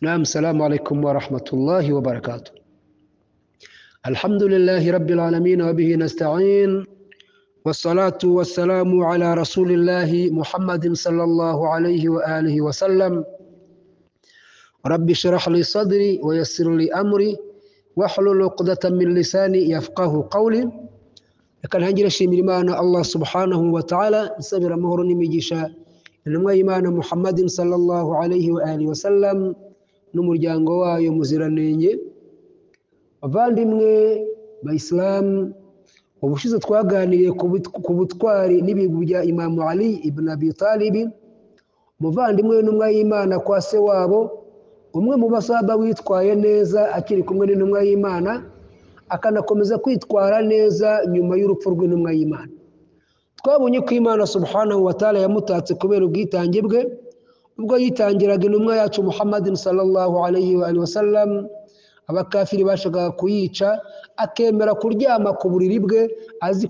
نعم، السلام عليكم ورحمة الله وبركاته. الحمد لله رب العالمين وبه نستعين، والصلاة والسلام على رسول الله محمد صلى الله عليه وآله وسلم. رب اشرح لي صدري ويسر لي أمري واحلل عقدة من لساني يفقه قولي. لكن هنجر شيمرمان الله سبحانه وتعالى سبر مهر نمجيشا intumwa y'Imana Muhammadin sallallahu alayhi wa alihi wasallam n'umuryango wayo muziranenge. Abavandimwe Bayisilamu, ubushize twaganiriye ku butwari n'ibigwi bya Imam Ali ibn Abi Talib, umuvandimwe w'intumwa y'Imana kwa se wabo, umwe mu basahaba witwaye neza akiri kumwe n'intumwa y'Imana, akanakomeza kwitwara neza nyuma y'urupfu rw'intumwa y'Imana. Twabonye ko Imana subhanahu wa ta'ala yamutatse kubera ubwitange bwe ubwo yitangiraga intumwa yacu Muhammadin sallallahu alayhi wa alihi wasallam. Abakafiri bashakaga kuyica, akemera kuryama ku buriri bwe azi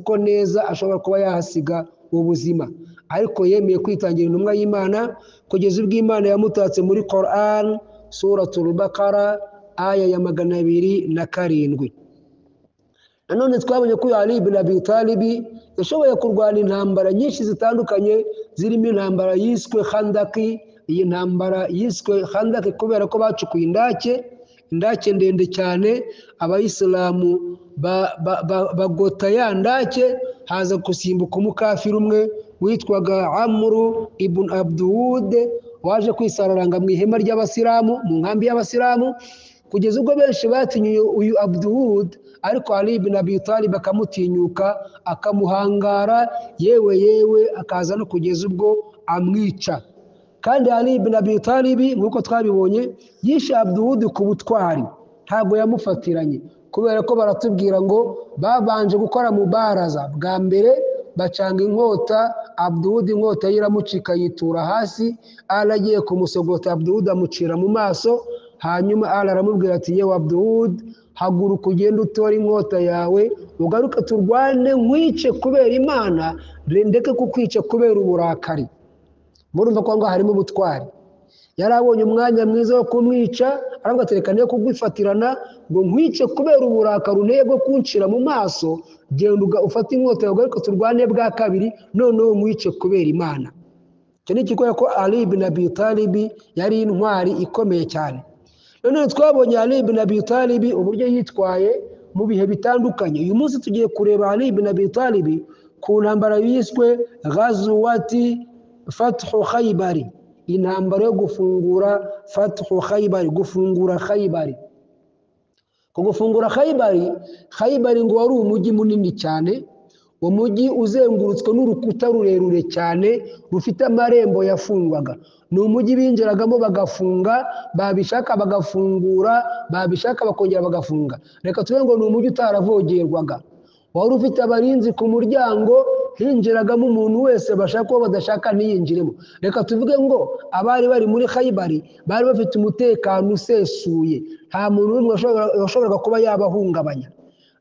ko neza ashobora kuba yahasiga ubuzima, ariko yemeye kwitangira intumwa y'Imana kugeza ubwo Imana yamutatse muri Quran suratul Baqara aya ya 207. Nanone twabonye ko Ali ibn Abi Talib yashoboye kurwana intambara nyinshi zitandukanye, zirimo intambara yiswe Khandaki. Iyi ntambara yiswe Khandaki kubera ko bacukuye indake ndende cyane, abayisilamu bagota ya ndake, haza gusimbuka umukafiri umwe witwaga Amru ibn Abdud, waje kwisararanga mu ihema ry'abasilamu, mu nkambi y'abasilamu, kugeza ubwo benshi batinye uyu Abdud, ariko Ali ibn Abi Talib akamutinyuka, akamuhangara, yewe akaza no kugeza ubwo amwica. Kandi Ali ibn Abi Talib nk'uko twabibonye yishe Abdud ku butwari, ntabwo yamufatiranye, kubera ko baratubwira ngo babanje gukora mubaraza. Bwa mbere bacanga inkota, Abdud inkota iramucika yitura hasi, aragiye kumusogota Abdud amucira mu maso. Hanyuma aramubwira ati, yewe Abdud, haguruka ugende utora inkota yawe ugaruka turwane, nkwice kubera Imana, ndeke kukwica kubera uburakari. Murumva ko ngo harimo ubutwari. Yarabonye umwanya mwiza wo kumwica, aravuga ati reka niyo kugwifatirana ngo nkwice kubera uburakari unteye bwo kuncira mu maso, genda ufate inkota yawe ugaruka turwane bwa kabiri, noneho nkwice kubera Imana. Icyo ni ikikwereka ko Ali ibn Abi Talib yari intwari ikomeye cyane. None twabonye Ali ibn Abi Talib uburyo yitwaye mu bihe bitandukanye. Uyu munsi tugiye kureba Ali ibn Abi Talib ku ntambara yiswe Ghazwati Fathu Khaybari, intambara yo gufungura Fathu Khaybari, gufungura Khaybari. Gufungura Khaybari ngo wari umujyi munini cyane, umujyi uzengurutswe n'urukuta rurerure cyane rufite amarembo yafungwaga. Ni umujyi binjiragamo bagafunga, babishaka bagafungura, babishaka bakongera bagafunga. Reka tuvuge ngo ni umujyi utaravogerwaga, wari ufite abarinzi ku muryango, hinjiragamo umuntu wese bashaka ko badashaka ntiyinjiremo. Reka tuvuge ngo abari bari muri Khaybari bari bafite umutekano usesuye, nta muntu n'umwe washoboraga kuba yabahungabanya.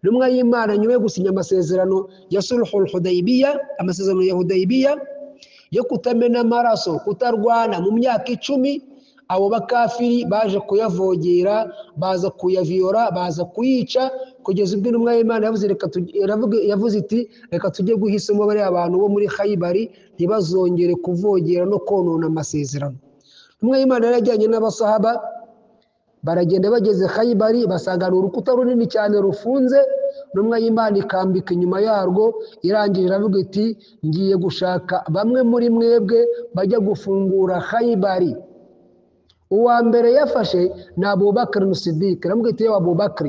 Intumwa y'Imana nyuma yo gusinya amasezerano ya Sulhul Hudaybiyah, amasezerano ya Hudaybiyah yo kutamena amaraso, kutarwana mu myaka 10, abo bakafiri baje kuyavogera, baza kuyaviyora, baza kuyica, kugeza ubwo intumwa y'Imana yavuze iti reka tujye guhisemo bari abantu bo muri Khaybari ntibazongere kuvogera no konona amasezerano. Intumwa y'Imana yarajyanye n'abasahaba, baragenda bageze Khaybari basanga urukuta runini cyane rufunze. Intumwa y'Imana ikambika inyuma yarwo, irangije iravuga iti ngiye gushaka bamwe muri mwebwe bajya gufungura Khaybari. Uwa mbere yafashe ni Abubakar Siddiq. Aravuga iti yewe Abubakar,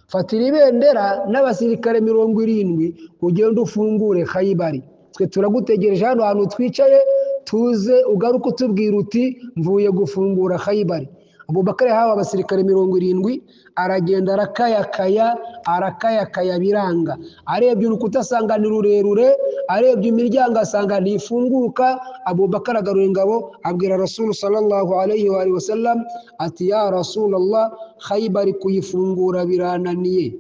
fatira ibendera n'abasirikare 70 ugende ufungure Khaybari, twe turagutegereje hano hantu twicaye, tuze ugaruka utubwira uti mvuye gufungura Khaybari. Abubakar yahawe abasirikare 70, aragenda arakayakaya biranga. Arebye urukuta asanga ni rurerure, arebye imiryango asanga ntifunguka. Abubakar agarura ingabo abwira Rasul sallallahu alayhi wa alihi wasallam ati, ya Rasulullah, Khaybari kuyifungura birananiye.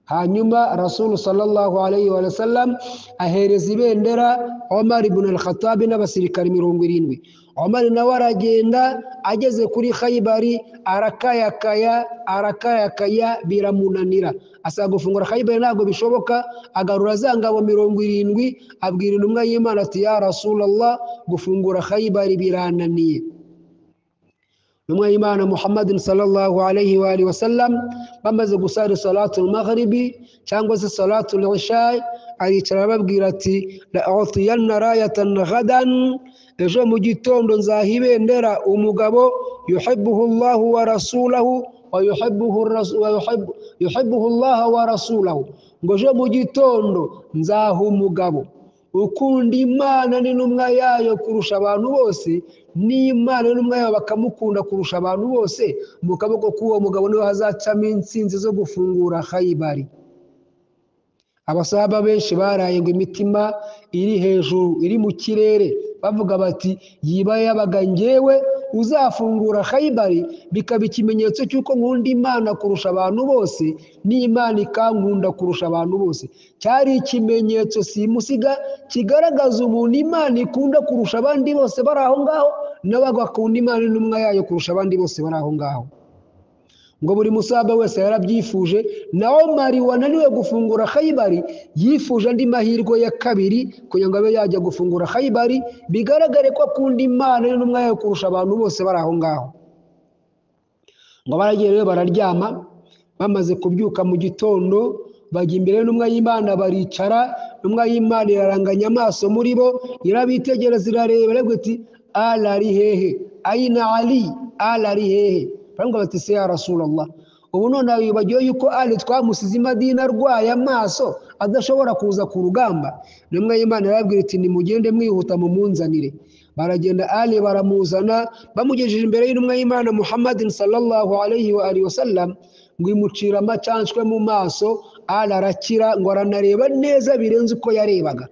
hanyuma Rasul sallallahu alayhi wa sallam ahereza ibendera Omar ibn al-Khattab n'abasirikari 70. Omar nawe aragenda ageze kuri Khaybari arakayakaya biramunanira, asaba gufungura Khaybari ntabwo bishoboka, agarura za ngabo 70 abwira intumwa y'Imana ati ya Rasulullah gufungura Khaybari birananiye. Intumwa y'Imana Muhammadin sallallahu alayhi wa alihi wa sallam bamaze gusara salatul maghribi cyangwa se salatul isha, aricara babwira ati la'utiyanna rayatan ghadan, ejo mu gitondo nzahibendera umugabo yuhibbuhu Allah wa rasulahu wa yuhibbuhu Allah wa rasulahu, ngo ejo mu gitondo nzaha umugabo ukunda Imana n'intumwa yayo kurusha abantu bose, n'Imana n'intumwa yayo bakamukunda kurusha abantu bose, mu kaboko k'uwo mugabo niho hazacamo intsinzi zo gufungura Khaybari. Abasahaba benshi baraye ngo imitima iri hejuru iri mu kirere bavuga bati yiba yabaga ngewe uzafungura Khaybari bikaba ikimenyetso cy'uko nkunda Imana kurusha abantu bose, n'Imana ikankunda kurusha abantu bose. Cyari ikimenyetso simusiga kigaragaza umuntu Imana ikunda kurusha abandi bose bari aho ngaho, n'abagakunda Imana n'intumwa yayo kurusha abandi bose bari aho ngaho. Ngo buri musaba wese yarabyifuje, na Omar wananiwe gufungura Khaybari yifuje andi mahirwe ya kabiri kugira ngo abe yajya gufungura Khaybari, bigaragare ko akunda Imana n'intumwa yayo kurusha abantu bose bari aho ngaho. Ngo baragiye rero bararyama, bamaze kubyuka mu gitondo bajya imbere y'intumwa y'Imana baricara, intumwa y'Imana iraranganya amaso muri bo irabitegereza irareba rego iti ala ari hehe, aina Ali, ala ari hehe. Baramubwira bati se ya Rasulullah, ubu none wibagiwe yuko Ali twamusize i Madina arwaye amaso adashobora kuza ku rugamba? Intumwa y'Imana irababwira iti nimugende mwihuta mumunzanire. Baragenda Ali baramuzana, bamugejeje imbere y'intumwa y'Imana Muhammadin sallallahu alayhi wa alihi wasallam, ngo imucira amacanshwe mu maso. Ali arakira, ngo aranareba neza birenze uko yarebaga.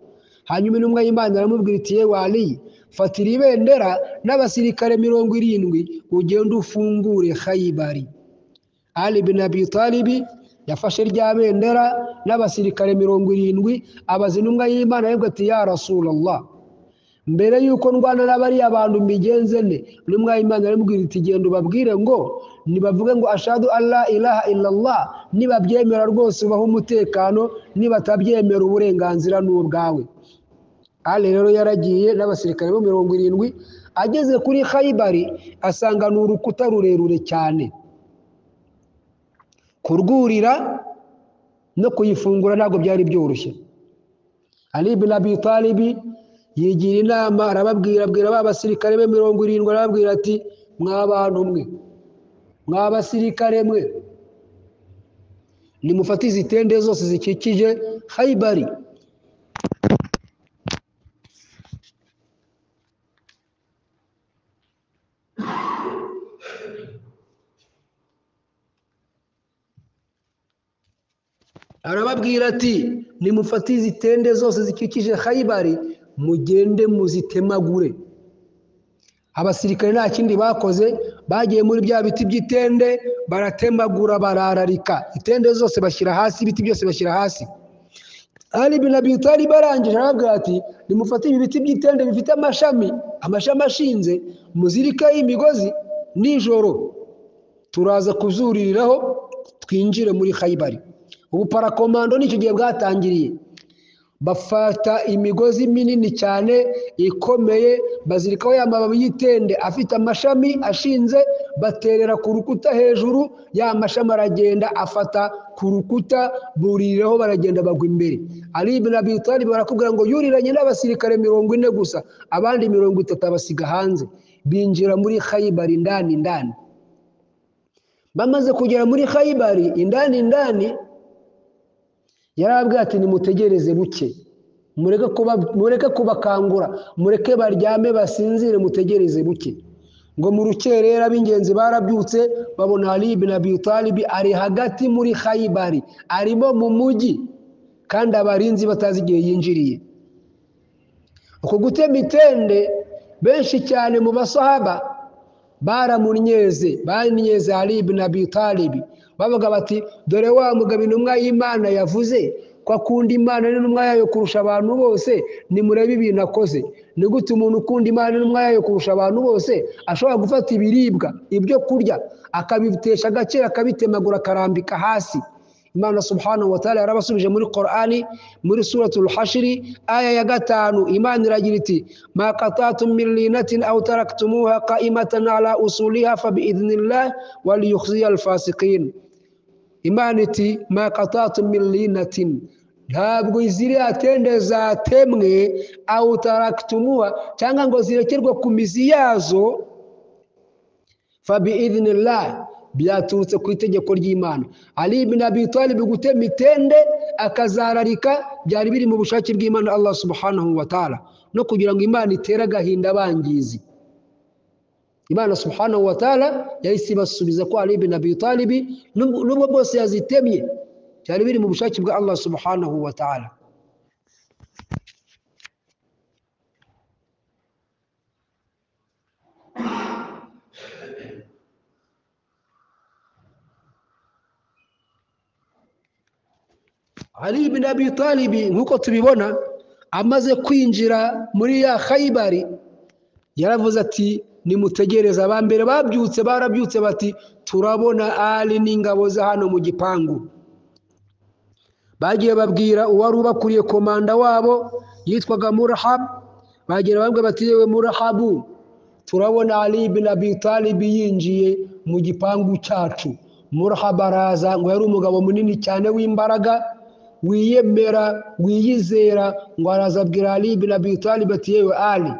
Hanyuma intumwa y'Imana iramubwira iti yewe Ali, fatira ibendera n'abasirikare 70 ugenda ufungure Khaybari. Ali bin Abi Talib yafashe rya bendera n'abasirikare 70, abaza intumwa y'Imana yabwo ati ya Rasulullah, mbere yuko ndwana n'abari abantu mbigenze ne? Intumwa y'Imana iramubwira iti genda ubabwire ngo nibavuge ngo ashhadu alla ilaha illallah, nibabyemera rwose ubaho umutekano, nibatabyemera uburenganzira n'ubwawe. Ali rero yaragiye n'abasirikare 70, ageze kuri Khaybari asanga n'urukuta rurerure cyane, kurwurira no kuyifungura ntabwo byari byoroshye. Ali bin Abi Talib yigira inama, arababwira ba basirikare be 70, arababwira ati mwabantu mwe, mwabasirikare mwe, nimufatize itende zose zikikije Khaybari. Arababwira ati nimufatize itende zose zikikije Khaybari mugende muzitemagure. Abasirikare nta kindi bakoze, bagiye muri bya biti by'itende baratemagura, barararika itende zose bashyira hasi, ibiti byose bashyira hasi. Ali bin Abi Talib arangije arababwira ati nimufate ibi biti by'itende bifite amashami ashinze, muzirikaho imigozi, nijoro turaza kuzuririraho twinjire muri Khaybari. Ubu parakomando nicyo gihe bwatangiriye, bafata imigozi minini cyane ikomeye, bazirikaho ya mababi y'itende afite amashami ashinze, baterera ku rukuta hejuru, ya mashami aragenda afata ku rukuta, buriraho baragenda bagwa imbere. Ali ibn Abi Talib barakubwira ngo yuriranye n'abasirikare 40 gusa, abandi 30 abasiga hanze, binjira muri Khaybari indani. Bamaze kugera muri Khaybari indani, yarababwira ati nimutegereze buke, mureke kubakangura, mureke baryame basinzire, mutegereze buke. Ngo mu rukerera ab'ingenzi barabyutse, babona Ali ibn Abi Talib ari hagati muri Khaybari, arimo mu mujyi, kandi abarinzi batazi igihe yinjiriye. Uko gutema itende benshi cyane mu basahaba baramunyeze, banyeze Ali ibn Abi Talib, bavuga bati dore wa mugabo intumwa y'Imana yavuze ko akunda Imana n'intumwa yayo kurusha abantu bose, nimurebe ibintu akoze. Ni gute umuntu ukunda Imana n'intumwa yayo kurusha abantu bose ashobora gufata ibiribwa, ibyo kurya, akabitesha agaciro, akabitemagura, akarambika hasi? Imana subhanahu wa ta'ala yarabasubije muri Qur'ani, muri suratul Hashri aya ya 5. Imana iragira iti ma qatatum min linatin aw taraktumuha qa'imatan ala usuliha fa bi'idhnillah wal yukhziyal fasiqin. Imana iti ma qatatum min linatin, ntabwo ziriya tende zatemwe, aw taraktumuha, cyangwa ngo zirekerwe ku mizi yazo, fa bi'idhnillah, byaturutse ku itegeko ry'Imana. Ali ibn Abi Talib gutema itende akazararika byari biri mu bushake bw'Imana Allah subhanahu wa ta'ala, no kugira ngo Imana itere agahinda abangizi. Imana subhanahu wa ta'ala yahise ibasubiza ko Ali ibn Abi Talib nubwo bose yazitemye byari biri mu bushake bwa Allah subhanahu wa ta'ala. Ali ibn Abi Talib nkuko tubibona amaze kwinjira muri ya Khaybari, yaravuze ati nimutegereza. Abambere barabyutse bati turabona Ali n'ingabo za hano mu gipangu. Bagiye babwira uwari ubakuriye komanda wabo yitwaga Murhab, bagira bambwe bati yewe Murhabu, turabona Ali ibn Abi Talib yinjiye mu gipangu cyacu. Murhab araza, ngo yari umugabo munini cyane w'imbaraga, wiyemera, wiyizera, ngo araza abwira Ali ibn Abi Talib ati yewe Ali,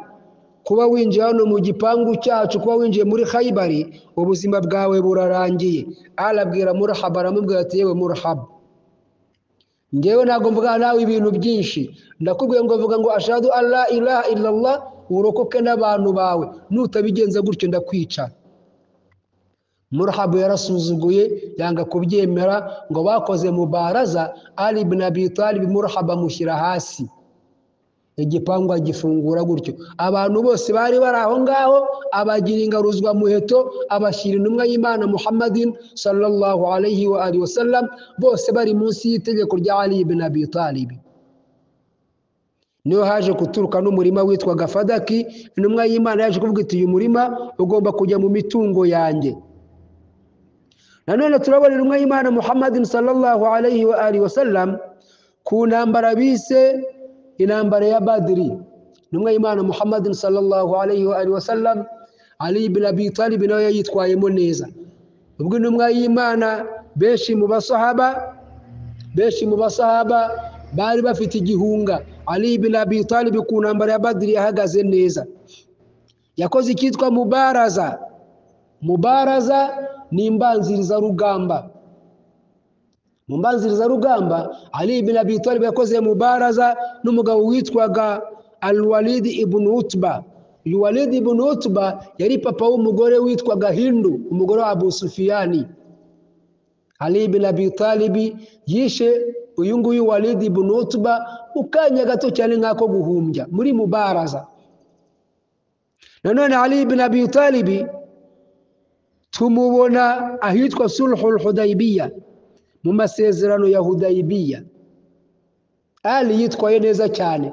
kuba winjiye hano mu gipangu cyacu, kuba winjiye muri Khaybari, ubuzima bwawe burarangiye. Ali abwira Murhab, aramubwira ati yewe Murhab, ngewe ntabwo mvuga nawe ibintu byinshi, ndakubwiye ngo vuga ngo ashhadu an la ilaha illallah, urokoke n'abantu bawe, nutabigenza gutyo ndakwica. Murhab yarasuzuguye, yanga kubyemera, ngo bakoze mubaraza. Ali ibn Abi Talib Murhab amushyira hasi, igipangu agifungura gutyo. Abantu bose bari bari aho ngaho abagira ingaruzwa muheto, abashyira intumwa y'Imana Muhammadin sallallahu alayhi wa alihi wasallam, bose bari munsi y'itegeko rya Ali ibn Abi Talib. Niyo haje kuturuka n'umurima witwaga Fadaki. Intumwa y'Imana yaje kuvuga iti uyu murima ugomba kujya mu mitungo yanjye. Nanone turabona intumwa y'Imana Muhammadin sallallahu alayhi wa alihi wasallam ku ntambara bise intambara ya Badri. Intumwa y'Imana Muhammadin sallallahu alayhi wa alihi wasallam, Ali ibn Abi Talib nawe yitwayemo neza. Ubwo intumwa y'Imana benshi mu basahaba bari bafite igihunga. Ali ibn Abi Talib ku ntambara ya Badri yahagaze neza, yakoze ikitwa mubaraza. Mubaraza ni imbanziriza rugamba. Mu mbanziriza rugamba Ali ibn Abi Talib yakoze mubaraza n'umugabo witwaga Al-Walid ibn Utba. Uyu Walid ibn Utba yari papa w'umugore witwaga Hindu, umugore wa Abu Sufyani. Ali ibn Abi Talib yishe uyu nguyu Walid ibn Utba ukanya gato cyane nkako guhumbya muri mubaraza. Nanone Ali ibn Abi Talib tumubona ahitwa Sulhul Hudaybiyah, mu masezerano ya Hudaybiyah. Ali yitwaye neza cyane.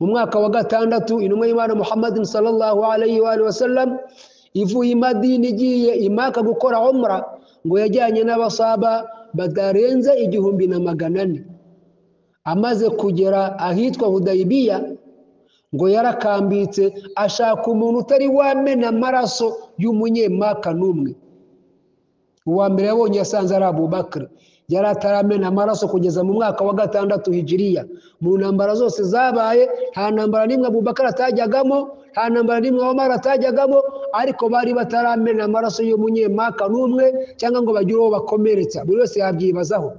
Mu mwaka wa 6 intumwa y'Imana Muhammadin sallallahu alayhi wa alihi wasallam ivuye i Madina igiye i Maka gukora umra, ngo yajyanye n'abasaba badarenze 1400. Amaze kugera ahitwa Hudaybiyah, ngo yarakambitse ashaka umuntu utari wamena amaraso y'umunyemaka n'umwe. Uwa mbere yabonye yasanze ari Abu Bakr, yari ataramena amaraso kugeza mu mwaka wa 6 Hijriya. Mu ntambara zose zabaye nta ntambara nimwe Abu Bakr atajyagamo, nta ntambara nimwe Omar atajyagamo, ariko bari bataramena amaraso y'umunyemaka n'umwe cyangwa ngo bagire uwo bakomeretsa. Buri wese yabyibazaho.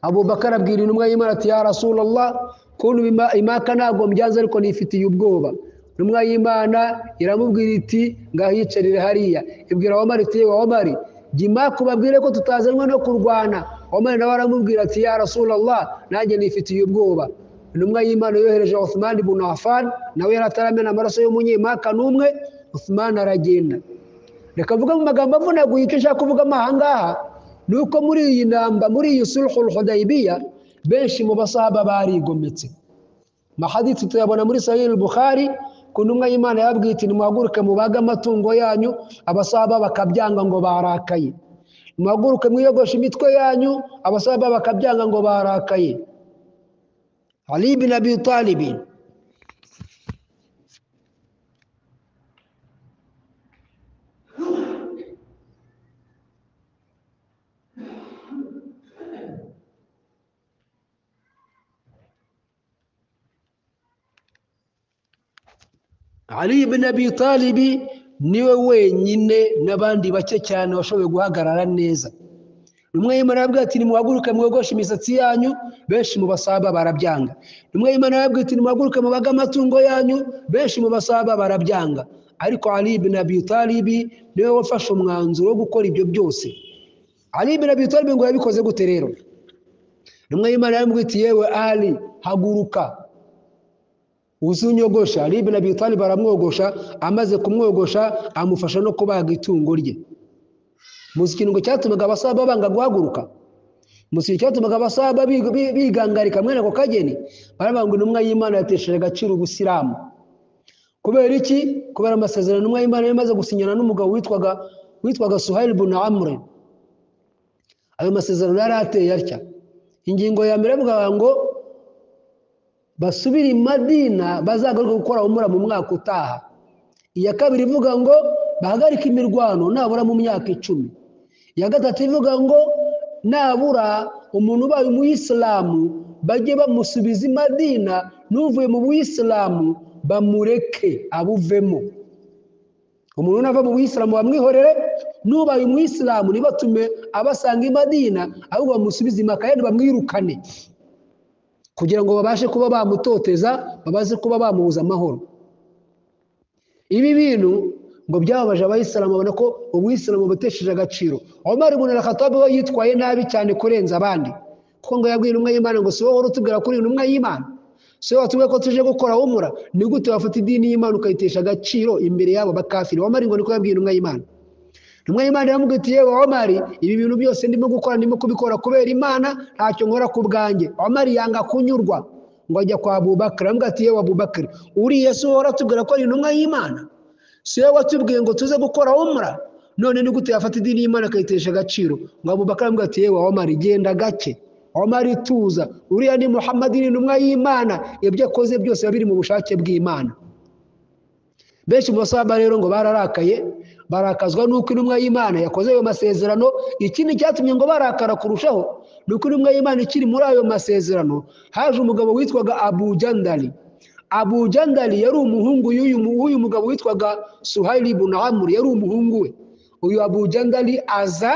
Abu Bakr abwira intumwa y'Imana ati ya Rasulullah, kuntu imaka ntabwo mbyanze ariko nifitiye ubwoba. Intumwa y'Imana iramubwira iti ngahicarire hariya. Ibwira Omar iti yewe Omar, jimaka ubabwire ko tutazanwa no kurwana. Omar nawe aramubwira ati ya Rasulullah, nanjye nifitiye ubwoba. Intumwa y'Imana yohereje Uthman ibn Affan, nawe yarataramena amaraso y'umunyemaka n'umwe. Uthman aragenda. reka mvuga mu magambo avunaguye icyo nshaka kuvuga ahangaha nuko muri iyi namba muri iyi sulhul Hudaybiyah benshi mu basahaba barigometse. Mahadithu tuyabona muri Sahih al-Bukhari ku ntumwa y'Imana yabwiye iti nimuhaguruke mubaga amatungo yanyu, abasahaba bakabyanga ngo barakaye. Muhaguruke mwiyogosha imitwe yanyu, abasahaba bakabyanga ngo barakaye. Ali bin Abi Talib Ali ibn Abi Talib niwe wenyine n'abandi bake cyane washoboye guhagarara neza. Numwe y'Imana yabwiye ati nimuhaguruke mwogoshe imisatsi yanyu, benshi mu basahaba barabyanga. Numwe y'Imana yabwiye ati nimuhaguruke mubaga amatungo yanyu, benshi mu basahaba barabyanga. Ariko Ali ibn Abi Talib niwe wafashe umwanzuro wo gukora ibyo byose. Ali ibn Abi Talib ngo yabikoze gute rero? Numwe y'Imana yabwiye ati yewe Ali, haguruka uzunyogosha. Ali ibn Abi Talib aramwogosha, amaze kumwogosha amufasha no kubaga itungo rye. Muzi ikintu cyatumaga abasahaba banga guhaguruka? Muzi cyatumaga abasahaba bigangarika mwene ako kageni? Baravuga intumwa y'Imana yatesheje agaciro ubusilamu. Kubera iki? Kubera amasezerano intumwa y'Imana yamaze gusinyana n'umugabo witwaga Suhail ibn Amr. Ayo masezerano yari ateye atya. Ingingo ya mbere avuga ngo basubira i Madina bazagaruka gukora umura mu mwaka utaha. Iya kabiri ivuga ngo bahagarika imirwano nabura mu myaka 10. Iya gatatu ivuga ngo nabura umuntu ubaye umuyisilamu bajye bamusubiza i Madina, n'uvuye mu buyisilamu bamureke abuvemo. Umuntu nava mu buyisilamu bamwihorere, n'ubaye umuyisilamu nibatume abasanga i Madina ahubwo bamusubiza i Maka kandi bamwirukane, kugira ngo babashe kuba bamutoteza, babaze kuba bamubuza amahoro. Ibi bintu ngo byababaje abayisilamu, babona ko ubuyisilamu butesheje agaciro. Umar ibn al-Khattab we yitwaye nabi cyane kurenza abandi, kuko ngo yabwiye intumwa y'Imana ngo si wowe utubwira kuri intumwa y'Imana, si wowe watubwiye ko tuje gukora umura, ni gute wafata idini y'Imana ukayitesha agaciro imbere yabo bakafiri? Umar ngo niko yabwiye intumwa y'Imana. Intumwa y'Imana yaramubwiye iti yewe Umar, ibi bintu byose ndimo gukora ndimo kubikora kubera Imana, ntacyo nkora ku bwanjye. Umar yanga kunyurwa ngo ajya kwa Abubakar, aramubwira ati yewe Abubakar, uriya si wowe watubwira ko ari intumwa y'Imana, si wowe watubwiye ngo tuze gukora umura, none ni gute yafata idini y'Imana akayitesha agaciro? Ngo Abubakar aramubwira ati yewe Umar, genda gake, Umar tuza, uriya ni Muhammad ni intumwa y'Imana, ibyo akoze byose biri mu bushake bw'Imana. Benshi mu basahaba rero ngo bararakaye, barakazwa nuko intumwa y'Imana yakoze ayo masezerano. Ikindi cyatumye ngo barakara kurushaho nuko intumwa y'Imana ikiri muri ayo masezerano haje umugabo witwaga Abu Jandali. Abu Jandali yari umuhungu w'uyu mugabo witwaga Suhail ibn Amr, yari umuhungu we. Uyu Abu Jandali aza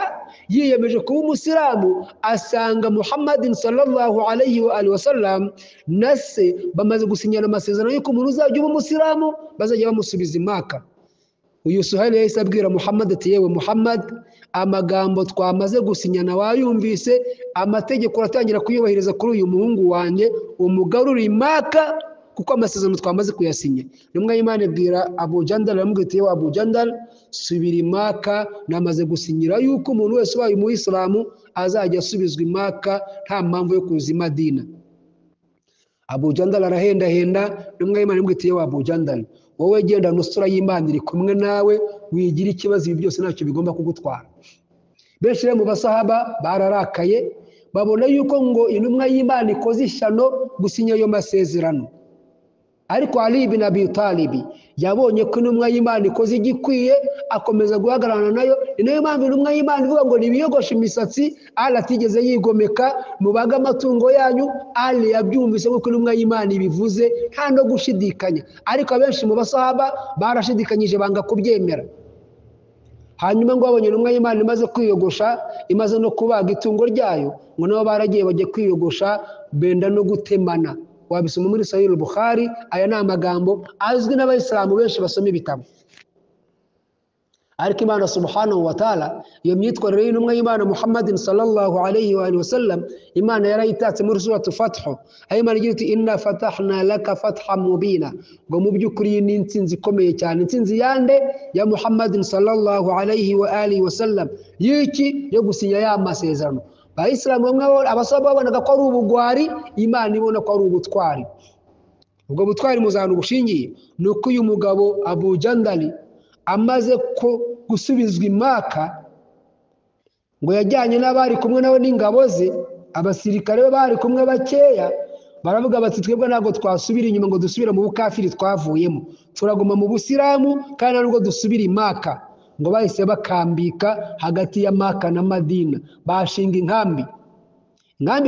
yiyemeje kuba umusilamu, asanga Muhammadin sallallahu alayhi wa alihi wasallam nase bamaze gusinyana amasezerano yuko umuntu uzajya uba umusilamu bazajya bamusubiza i Maka. Uyu Suhail yahise abwira Muhammad ati yewe Muhammad, amagambo twamaze gusinyana wayumvise, amategeko uratangira kuyubahiriza kuri uyu muhungu wanjye, umugarura i Maka kuko amasezerano twamaze kuyasinya. Intumwa y'Imana ibwira Abu Jandal, aramubwira ati yewe Abu Jandal, subira i Maka, namaze gusinyira yuko umuntu wese ubaye umuyisilamu azajya asubizwa i Maka nta mpamvu yo kuza i Madina. Abu Jandal arahendahenda. Intumwa y'Imana imubwira ati yewe Abu Jandal, wowe genda nusura y'Imana iri kumwe nawe, wigira ikibazo, ibi byose ntacyo bigomba kugutwara. Benshi mu basahaba bararakaye, babona yuko ngo intumwa y'Imana ikoze ishyano gusinya ayo masezerano. Ariko Ali ibn Abi Talib yabonye ko intumwa y'Imana ikoze igikwiye, akomeza guhagararana nayo. Ni nayo mpamvu intumwa y'Imana ivuga ngo nibiyogoshe imisatsi, Ali atigeze yigomeka, mubaga amatungo yanyu. Ali yabyumvise ko intumwa y'Imana ibivuze nta no gushidikanya, ariko abenshi mu basahaba barashidikanyije banga kubyemera. Hanyuma ngo babonye intumwa y'Imana imaze kwiyogosha, imaze no kubaga itungo ryayo, ngo nabo baragiye bajye kwiyogosha, benda no gutemana. Wabisoma muri Sahih al-Bukhari. Aya ni amagambo azwi n'abayisilamu benshi basoma ibitabo. ariko Imana subhanahu wa ta'ala iyo myitwarire y'intumwa y'Imana Muhammadin sallallahu alayhi wa alihi wasallam Imana yarayitatse muri suratu Fath aho Imana igira iti inna fatahna laka fathan mubina ngo mu by'ukuri ni intsinzi ikomeye cyane intsinzi yande ya Muhammadin sallallahu alayhi wa alihi wasallam yiki yo gusinya ya masezerano Abayisilamu bamwe abasaba babonaga ko ari ubugwari Imana ibona ko ari ubutwari ubwo butwari muzana ubushingiye nuko uyu mugabo Abu Jandali amaze ko gusubizwa Imaka ngo yajyanye n'abari kumwe nawe n'ingabo ze abasirikare bari kumwe bakeya baravuga bati twebwe ntago twasubira inyuma ngo dusubire mu bukafiri twavuyemo turaguma mu busilamu kandi nubwo dusubira Imaka ngo bahise bakambika hagati ya Maka na Madina bashinga inkambi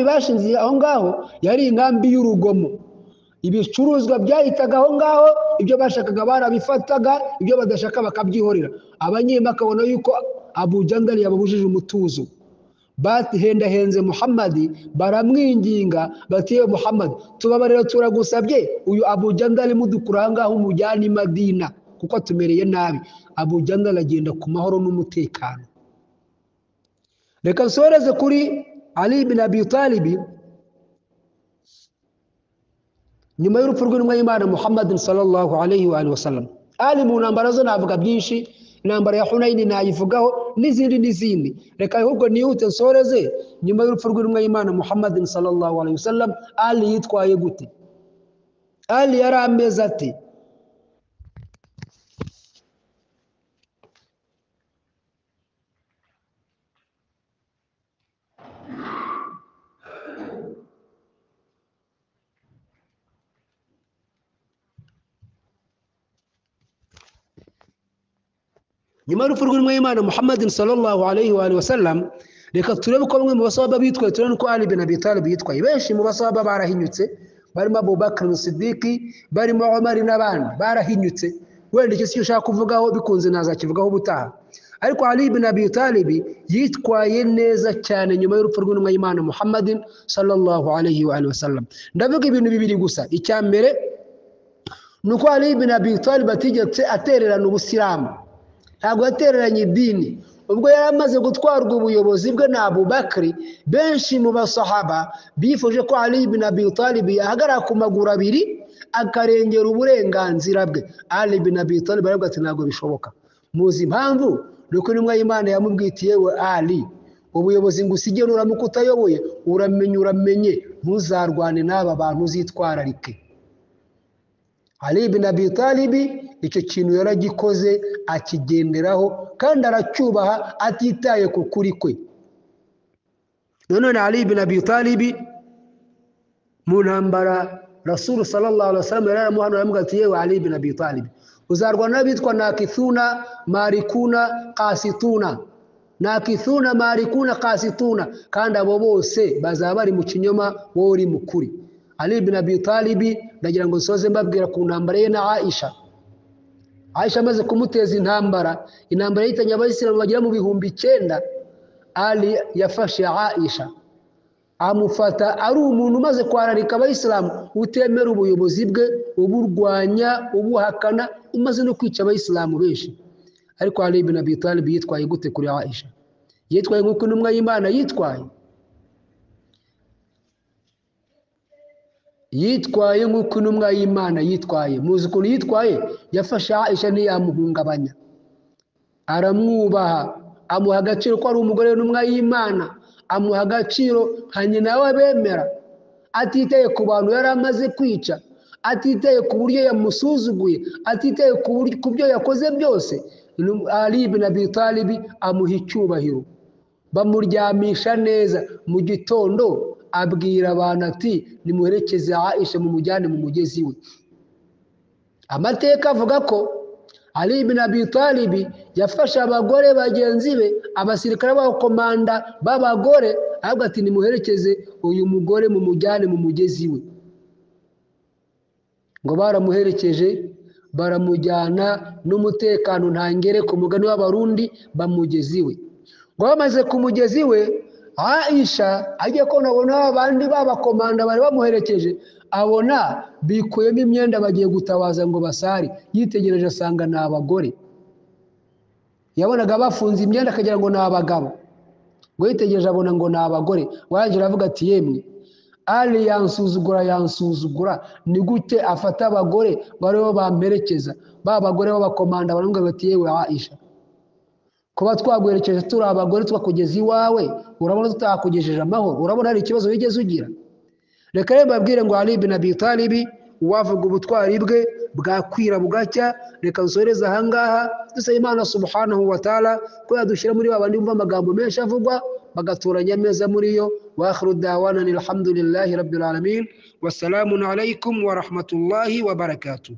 bashinze aho ngaho yari inkambi y'urugomo ibicuruzwa byahitaga aho ngaho ibyo bashakaga barabifataga ibyo badashaka bakabyihorera abanyemaka bakabona yuko Abu Jandali yababujije umutuzo bahendahenze Muhammadi baramwinginga bati Muhammad tubabarira turagusabye uyu Abu Jandali mudukura ngaho umujyana i Madina kuko tumereye nabi Abu Jandali agenda ku mahoro n'umutekano reka nsoreze kuri Ali ibn Abi Talib nyuma y'urupfu rw'intumwa y'Imana Muhammadin sallallahu alayhi wa alihi wasallam Ali mu ntambara zo navuga byinshi intambara ya Hunayn nayivugaho n'izindi reka ahubwo nihute nsoreze nyuma y'urupfu rw'intumwa y'Imana Muhammadin sallallahu alayhi wasallam Ali yitwaye gute Ali yari ameze ate nyuma y'urupfu rw'intumwa y'Imana Muhammadin sallallahu alayhi wa alihi wasallam reka turebe ko bamwe mu basahaba bitwaye turebe ko Ali ibn Abi Talib yitwaye benshi mu basahaba barahinyutse barimo Abu Bakr as-Siddiq barimo Umar n'abandi barahinyutse wenda iki cyo ushaka kuvugaho bikunze naza kivugaho ubutaha ariko Ali ibn Abi Talib yitwaye neza cyane nyuma y'urupfu rw'intumwa y'Imana Muhammadin sallallahu alayhi wa alihi wasallam ndavuga ibintu bibiri gusa icyambere nuko Ali ibn Abi Talib atigeze atererana ubusilamu ntabwo yatereranye idini ubwo yari amaze gutwarwa ubuyobozi bwe na Abu Bakri benshi mu basahaba bifuje ko Ali ibn Abi Talib yahagarara ku maguru abiri akarengera uburenganzira bwe Ali ibn Abi Talib aravuga ati ntabwo bishoboka muzi impamvu nuko intumwa y'Imana yamubwitiye we Ali ubuyobozi ngusige nuramuka utayoboye uramenye ntuzarwane n'aba bantu uzitwararike Ali ibn Abi Talib icyo kintu yaragikoze akigenderaho kandi aracyubaha atitaye ku kuri kwe none Ali ibn Abi Talib mu ntambara Rasul sallallahu alaihi wasallam yaramuhanura yamugatiye yewe Ali ibn Abi Talib uzarwana bitwa nakithuna marikuna qasituna kandi abo bose bazaba bari mu kinyoma wowe uri mukuri Ali ibn Abi Talib ndagira ngo soze mbabwira ku ntambara ye na Aisha amaze kumuteza intambara yitanye abayisilamu bagira mu bihumbi 9 Ali yafashe Aisha amufata ari umuntu umaze kwararika abayisilamu utemera ubuyobozi bwe uburwanya ubuhakana umaze no kwica abayisilamu benshi ariko Ali ibn Abi Talib yitwaye gute kuri Aisha yitwaye nk'uko intumwa y'Imana yitwaye nk'uko intumwa y'Imana yitwaye muzi ukuntu yitwaye yafashe Aisha ntiyamuhungabanya aramwubaha amuha agaciro ko ari umugore w'intumwa y'Imana amuha agaciro nka nyina w'abemera atitaye ku bantu yari amaze kwica atitaye ku buryo yamusuzuguye atitaye ku byo yakoze byose Ali ibn Abi Talib amuha icyubahiro bamuryamisha neza mu gitondo abwira abantu ati nimuherekeze Aisha mu mujyane mu mugezi we amateka avuga ko Ali ibn Abi Talib yafashe abagore bagenzi be abasirikare b'abakomanda b'abagore ahubwo ati nimuherekeze uyu mugore mu mujyane mu mugezi we ngo baramuherekeje baramujyana n'umutekano ntangere ku mugani w'abarundi bamugezi we ngo bamaze ku mugezi we Aisha agiye ko nabona abandi b'abakomanda bari bamuherekeje abona bikuyemo imyenda bagiye gutabaza ngo basari yitegereje asanga ni abagore yabonaga bafunze imyenda akagira ngo ni abagabo, ngo yitegereje abona ngo ni abagore. Warangira avuga ati yemwe Ali yansuzugura ni gute afata abagore bariho bamperekeza, ba bagore b'abakomanda baramubwira bati yewe Aisha, kuba twagwerekeje turi abagore twakugeza iwawe, urabona tutakugejeje amahoro? Urabona hari ikibazo wigeze ugira? Reka rero mbabwire ngo Ali ibn Abi Talib uwavuga ubutwari bwe bwakwira bugacya. Reka nsoreze ahangaha dusaba Imana subhanahu wa ta'ala ko yadushyira muri babandi bumva amagambo menshi avugwa bagatoranya ameza muri yo. Wa akhiru da'wana alhamdulillahi rabbil alamin, wassalamu alaykum wa rahmatullahi wa barakatuh.